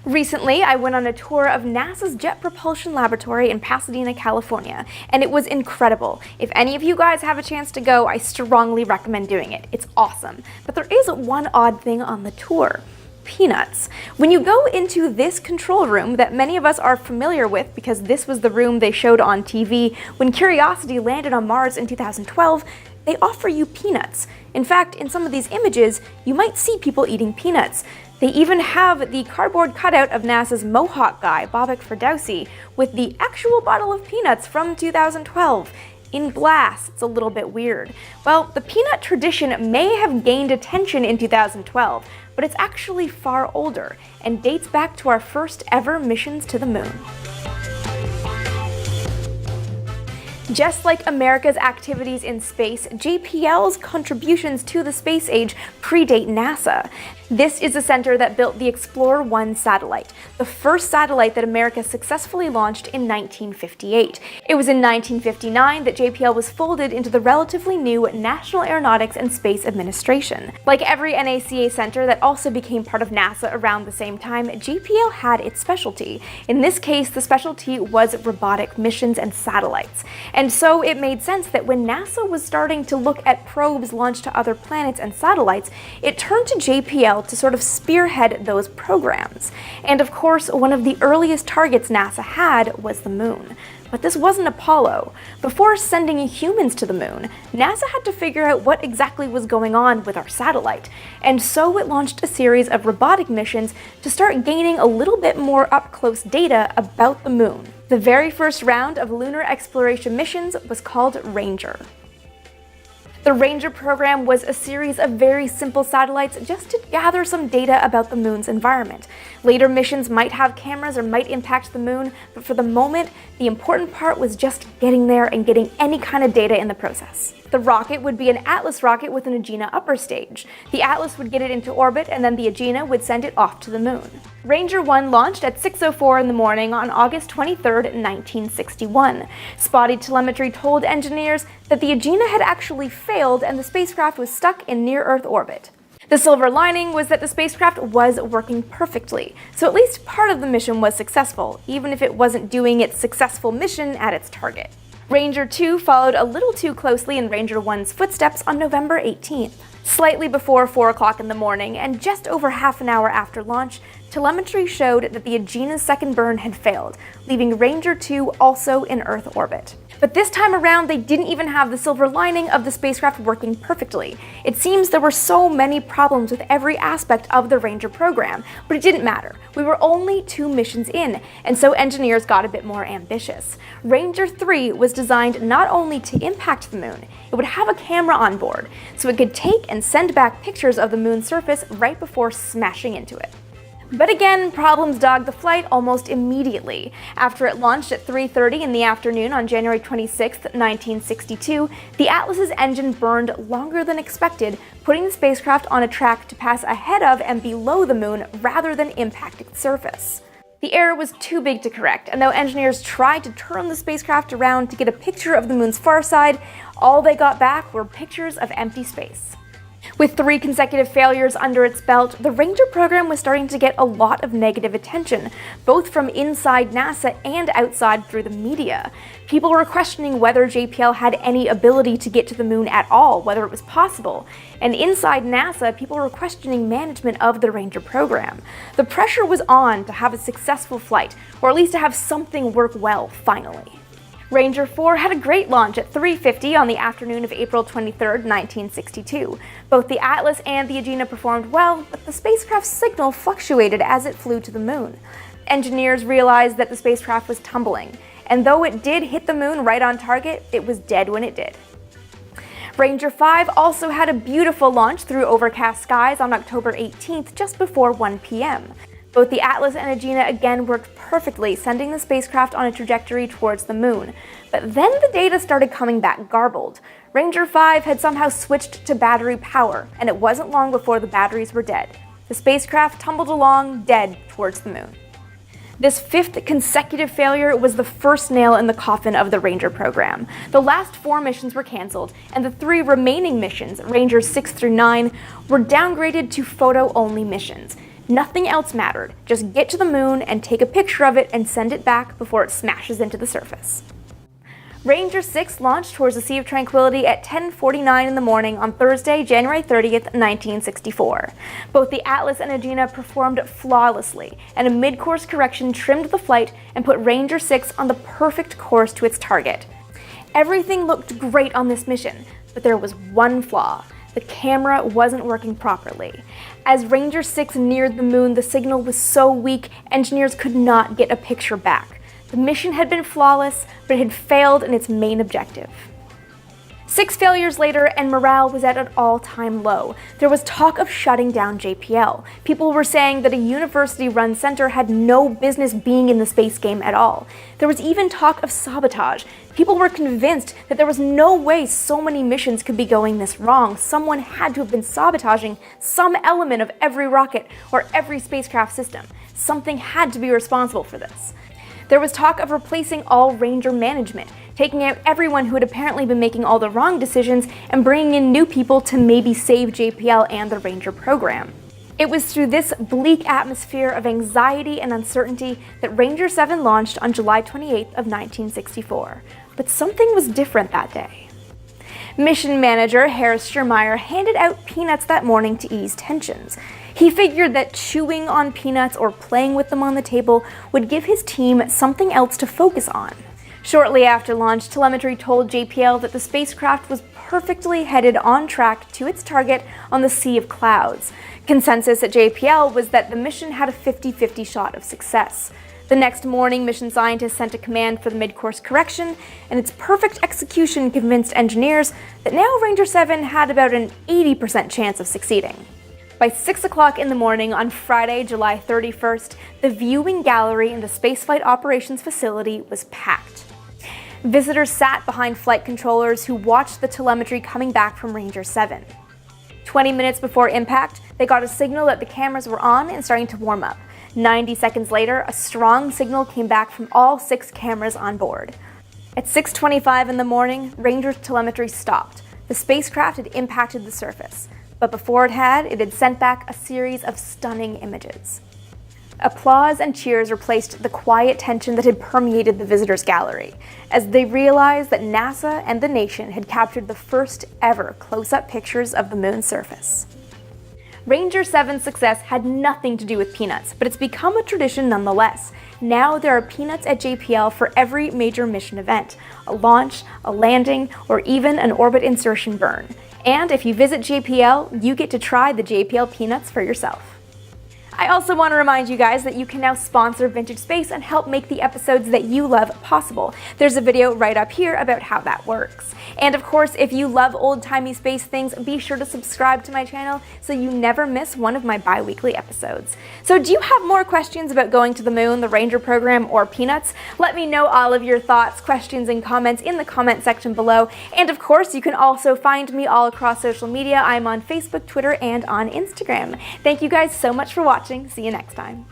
Recently, I went on a tour of NASA's Jet Propulsion Laboratory in Pasadena, California, and it was incredible. If any of you guys have a chance to go, I strongly recommend doing it. It's awesome. But there is one odd thing on the tour. Peanuts. When you go into this control room that many of us are familiar with because this was the room they showed on TV when Curiosity landed on Mars in 2012, they offer you peanuts. In fact, in some of these images, you might see people eating peanuts. They even have the cardboard cutout of NASA's Mohawk guy, Bobak Ferdowsi, with the actual bottle of peanuts from 2012. In glass. It's a little bit weird. Well, the peanut tradition may have gained attention in 2012, but it's actually far older and dates back to our first ever missions to the moon. Just like America's activities in space, JPL's contributions to the space age predate NASA. This is the center that built the Explorer 1 satellite, the first satellite that America successfully launched in 1958. It was in 1959 that JPL was folded into the relatively new National Aeronautics and Space Administration. Like every NACA center that also became part of NASA around the same time, JPL had its specialty. In this case, the specialty was robotic missions and satellites. And so it made sense that when NASA was starting to look at probes launched to other planets and satellites, it turned to JPL to sort of spearhead those programs. And of course, one of the earliest targets NASA had was the moon. But this wasn't Apollo. Before sending humans to the moon, NASA had to figure out what exactly was going on with our satellite. And so it launched a series of robotic missions to start gaining a little bit more up-close data about the moon. The very first round of lunar exploration missions was called Ranger. The Ranger program was a series of very simple satellites just to gather some data about the moon's environment. Later missions might have cameras or might impact the moon, but for the moment, the important part was just getting there and getting any kind of data in the process. The rocket would be an Atlas rocket with an Agena upper stage. The Atlas would get it into orbit, and then the Agena would send it off to the moon. Ranger 1 launched at 6:04 in the morning on August 23, 1961. Spotty telemetry told engineers that the Agena had actually failed and the spacecraft was stuck in near-Earth orbit. The silver lining was that the spacecraft was working perfectly, so at least part of the mission was successful, even if it wasn't doing its successful mission at its target. Ranger 2 followed a little too closely in Ranger 1's footsteps on November 18th. Slightly before 4 o'clock in the morning, and just over half an hour after launch, telemetry showed that the Agena's second burn had failed, leaving Ranger 2 also in Earth orbit. But this time around, they didn't even have the silver lining of the spacecraft working perfectly. It seems there were so many problems with every aspect of the Ranger program, but it didn't matter. We were only 2 missions in, and so engineers got a bit more ambitious. Ranger 3 was designed not only to impact the moon, it would have a camera on board, so it could take and send back pictures of the moon's surface right before smashing into it. But again, problems dogged the flight almost immediately. After it launched at 3:30 in the afternoon on January 26, 1962, the Atlas's engine burned longer than expected, putting the spacecraft on a track to pass ahead of and below the moon rather than impact its surface. The error was too big to correct, and though engineers tried to turn the spacecraft around to get a picture of the moon's far side, all they got back were pictures of empty space. With 3 consecutive failures under its belt, the Ranger program was starting to get a lot of negative attention, both from inside NASA and outside through the media. People were questioning whether JPL had any ability to get to the moon at all, whether it was possible. And inside NASA, people were questioning management of the Ranger program. The pressure was on to have a successful flight, or at least to have something work well, finally. Ranger 4 had a great launch at 3:50 on the afternoon of April 23, 1962. Both the Atlas and the Agena performed well, but the spacecraft's signal fluctuated as it flew to the moon. Engineers realized that the spacecraft was tumbling, and though it did hit the moon right on target, it was dead when it did. Ranger 5 also had a beautiful launch through overcast skies on October 18th, just before 1 p.m. Both the Atlas and Agena again worked perfectly, sending the spacecraft on a trajectory towards the moon. But then the data started coming back garbled. Ranger 5 had somehow switched to battery power, and it wasn't long before the batteries were dead. The spacecraft tumbled along, dead, towards the moon. This 5th consecutive failure was the first nail in the coffin of the Ranger program. The last 4 missions were canceled, and the 3 remaining missions, Rangers 6 through 9, were downgraded to photo-only missions. Nothing else mattered. Just get to the moon and take a picture of it and send it back before it smashes into the surface. Ranger 6 launched towards the Sea of Tranquility at 10:49 in the morning on Thursday, January 30th, 1964. Both the Atlas and Agena performed flawlessly, and a mid-course correction trimmed the flight and put Ranger 6 on the perfect course to its target. Everything looked great on this mission, but there was one flaw. The camera wasn't working properly. As Ranger 6 neared the moon, the signal was so weak, engineers could not get a picture back. The mission had been flawless, but it had failed in its main objective. 6 failures later, and morale was at an all-time low. There was talk of shutting down JPL. People were saying that a university-run center had no business being in the space game at all. There was even talk of sabotage. People were convinced that there was no way so many missions could be going this wrong. Someone had to have been sabotaging some element of every rocket or every spacecraft system. Something had to be responsible for this. There was talk of replacing all Ranger management, taking out everyone who had apparently been making all the wrong decisions and bringing in new people to maybe save JPL and the Ranger program. It was through this bleak atmosphere of anxiety and uncertainty that Ranger 7 launched on July 28th of 1964. But something was different that day. Mission manager Harris Schermeyer handed out peanuts that morning to ease tensions. He figured that chewing on peanuts or playing with them on the table would give his team something else to focus on. Shortly after launch, telemetry told JPL that the spacecraft was perfectly headed on track to its target on the Sea of Clouds. Consensus at JPL was that the mission had a 50-50 shot of success. The next morning, mission scientists sent a command for the mid-course correction, and its perfect execution convinced engineers that now Ranger 7 had about an 80% chance of succeeding. By 6 o'clock in the morning on Friday, July 31st, the viewing gallery in the Spaceflight Operations Facility was packed. Visitors sat behind flight controllers who watched the telemetry coming back from Ranger 7. 20 minutes before impact, they got a signal that the cameras were on and starting to warm up. 90 seconds later, a strong signal came back from all 6 cameras on board. At 6:25 in the morning, Ranger's telemetry stopped. The spacecraft had impacted the surface. But before it had sent back a series of stunning images. Applause and cheers replaced the quiet tension that had permeated the visitors' gallery, as they realized that NASA and the nation had captured the first ever close-up pictures of the moon's surface. Ranger 7's success had nothing to do with peanuts, but it's become a tradition nonetheless. Now there are peanuts at JPL for every major mission event, a launch, a landing, or even an orbit insertion burn. And if you visit JPL, you get to try the JPL peanuts for yourself. I also want to remind you guys that you can now sponsor Vintage Space and help make the episodes that you love possible. There's a video right up here about how that works. And of course, if you love old-timey space things, be sure to subscribe to my channel so you never miss one of my bi-weekly episodes. So do you have more questions about going to the moon, the Ranger program, or peanuts? Let me know all of your thoughts, questions, and comments in the comment section below. And of course, you can also find me all across social media. I'm on Facebook, Twitter, and on Instagram. Thank you guys so much for watching. See you next time.